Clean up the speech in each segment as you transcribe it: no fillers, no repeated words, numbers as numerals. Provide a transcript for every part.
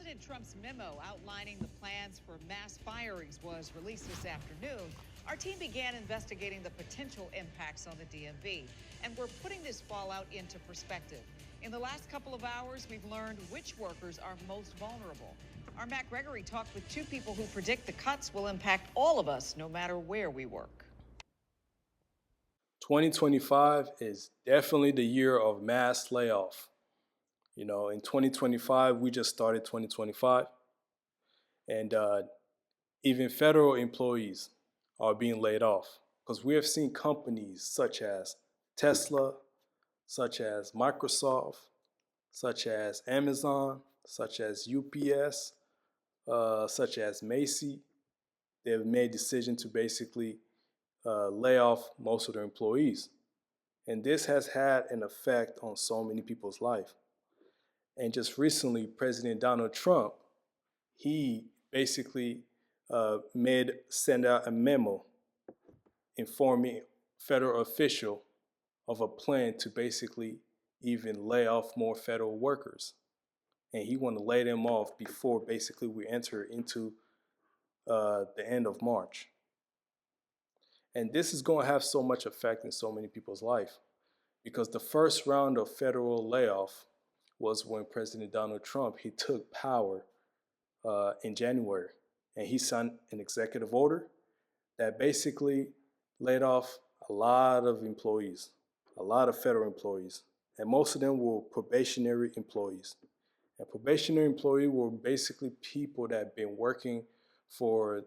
President Trump's memo outlining the plans for mass firings was released this afternoon. Our team began investigating the potential impacts on the DMV, and we're putting this fallout into perspective. In the last couple of hours, we've learned which workers are most vulnerable. Our Matt Gregory talked with two people who predict the cuts will impact all of us, no matter where we work. 2025 is definitely the year of mass layoff. In 2025, we just started 2025, and even federal employees are being laid off because we have seen companies such as Tesla, such as Microsoft, such as Amazon, such as UPS, such as Macy. They've made decision to basically lay off most of their employees. And this has had an effect on so many people's life. And just recently, President Donald Trump, he basically sent out a memo informing federal official of a plan to basically even lay off more federal workers. And he wanted to lay them off before basically we enter into the end of March. And this is going to have so much effect in so many people's life because the first round of federal layoff was when President Donald Trump, he took power in January, and he signed an executive order that basically laid off a lot of employees, a lot of federal employees, and most of them were probationary employees. And probationary employees were basically people that had been working for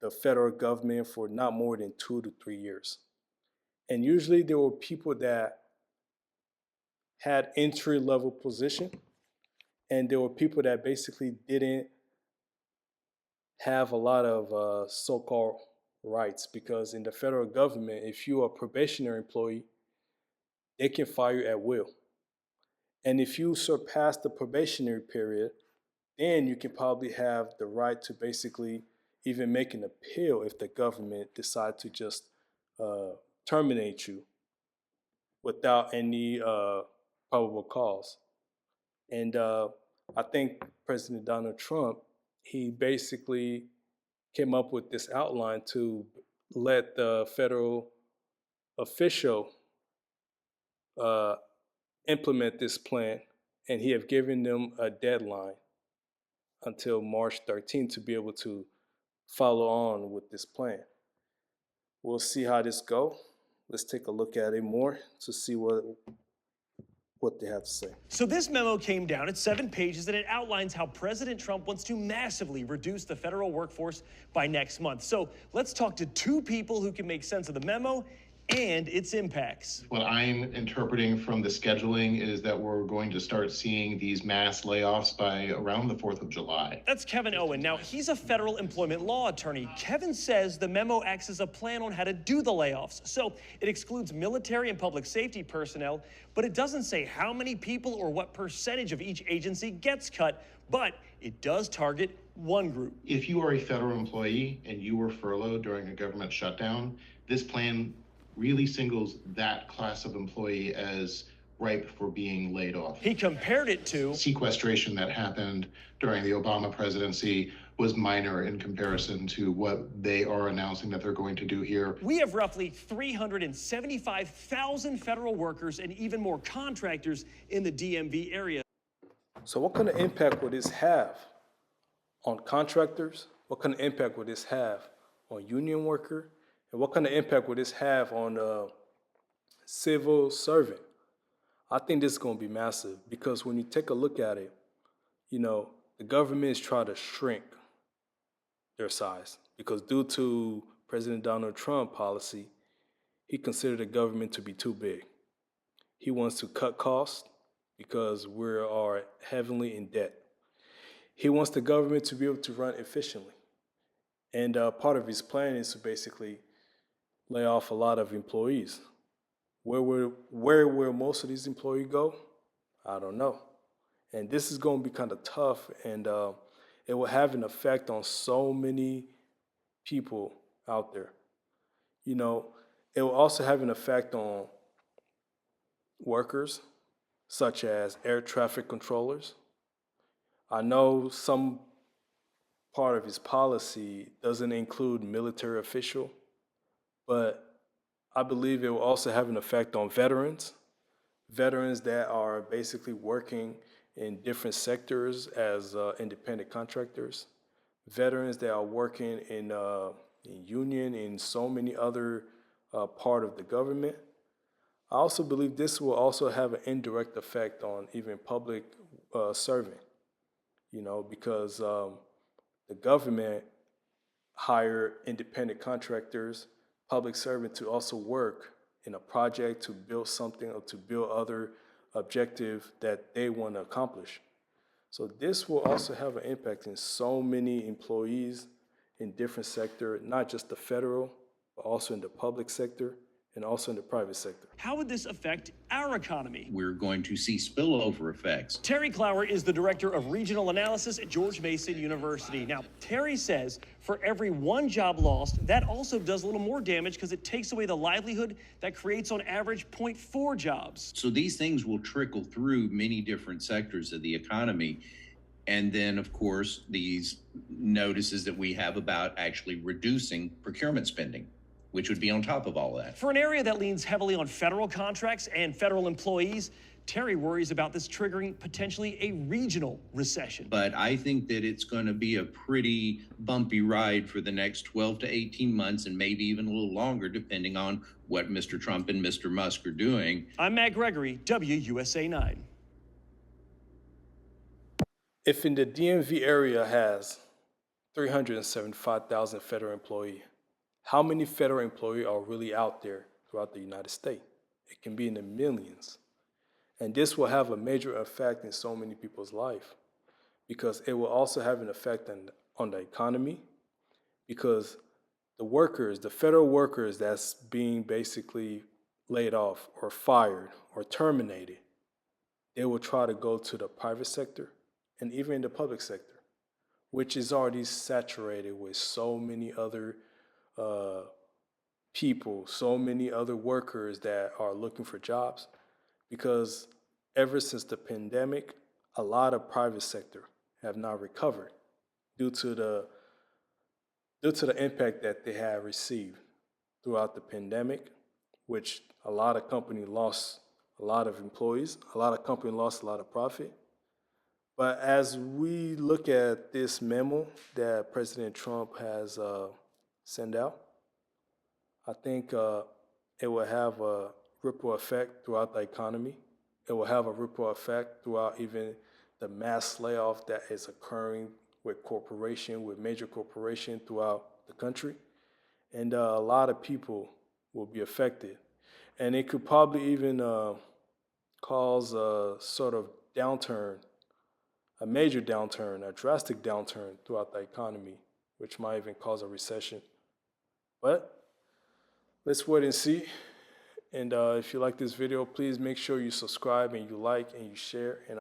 the federal government for not more than 2 to 3 years. And usually there were people that had entry-level position, and there were people that basically didn't have a lot of so-called rights, because in the federal government, if you are a probationary employee, they can fire you at will. And if you surpass the probationary period, then you can probably have the right to basically even make an appeal if the government decide to just terminate you without any probable cause. And I think President Donald Trump, he basically came up with this outline to let the federal official implement this plan, and he have given them a deadline until March 13th to be able to follow on with this plan. We'll see how this go. Let's take a look at it more to see what they have to say. So this memo came down. It's 7 pages, and it outlines how President Trump wants to massively reduce the federal workforce by next month. So let's talk to two people who can make sense of the memo and its impacts. What I'm interpreting from the scheduling is that we're going to start seeing these mass layoffs by around the 4th of July. That's Kevin Owen. Now, he's a federal employment law attorney. Kevin says the memo acts as a plan on how to do the layoffs. So it excludes military and public safety personnel, but it doesn't say how many people or what percentage of each agency gets cut, but it does target one group. If you are a federal employee and you were furloughed during a government shutdown, this plan really singles that class of employee as ripe for being laid off. He compared it to sequestration that happened during the Obama presidency was minor in comparison to what they are announcing that they're going to do here. We have roughly 375,000 federal workers and even more contractors in the DMV area. So what kind of impact would this have on contractors? What kind of impact would this have on union worker? And what kind of impact would this have on a civil servant? I think this is going to be massive, because when you take a look at it, the government is trying to shrink their size, because due to President Donald Trump policy, he considered the government to be too big. He wants to cut costs because we are heavily in debt. He wants the government to be able to run efficiently. And part of his plan is to basically lay off a lot of employees. Where will most of these employees go? I don't know. And this is going to be kind of tough, and it will have an effect on so many people out there. It will also have an effect on workers, such as air traffic controllers, I know some part of his policy doesn't include military official, but I believe it will also have an effect on veterans that are basically working in different sectors as independent contractors, veterans that are working in union in so many other part of the government. I also believe this will also have an indirect effect on even public servant, because the government hire independent contractors, public servant to also work in a project to build something or to build other objective that they want to accomplish. So this will also have an impact in so many employees in different sector, not just the federal, but also in the public sector and also in the private sector. How would this affect our economy? We're going to see spillover effects. Terry Clower is the director of regional analysis at George Mason University. Now, Terry says for every one job lost, that also does a little more damage because it takes away the livelihood that creates on average 0.4 jobs. So these things will trickle through many different sectors of the economy. And then, of course, these notices that we have about actually reducing procurement spending, which would be on top of all that. For an area that leans heavily on federal contracts and federal employees, Terry worries about this triggering potentially a regional recession. But I think that it's going to be a pretty bumpy ride for the next 12 to 18 months and maybe even a little longer, depending on what Mr. Trump and Mr. Musk are doing. I'm Matt Gregory, WUSA 9. If in the DMV area has 375,000 federal employees, how many federal employees are really out there throughout the United States? It can be in the millions. And this will have a major effect in so many people's life because it will also have an effect on the economy because the federal workers that's being basically laid off or fired or terminated, they will try to go to the private sector and even in the public sector, which is already saturated with so many other people, so many other workers that are looking for jobs, because ever since the pandemic, a lot of private sector have not recovered due to the impact that they have received throughout the pandemic, which a lot of companies lost a lot of employees, a lot of companies lost a lot of profit. But as we look at this memo that President Trump has sent out, I think it will have a ripple effect throughout the economy. It will have a ripple effect throughout even the mass layoff that is occurring with major corporation throughout the country. And a lot of people will be affected. And it could probably even cause a sort of downturn, a major downturn, a drastic downturn throughout the economy, which might even cause a recession. But let's wait and see. And if you like this video, please make sure you subscribe and you like and you share. And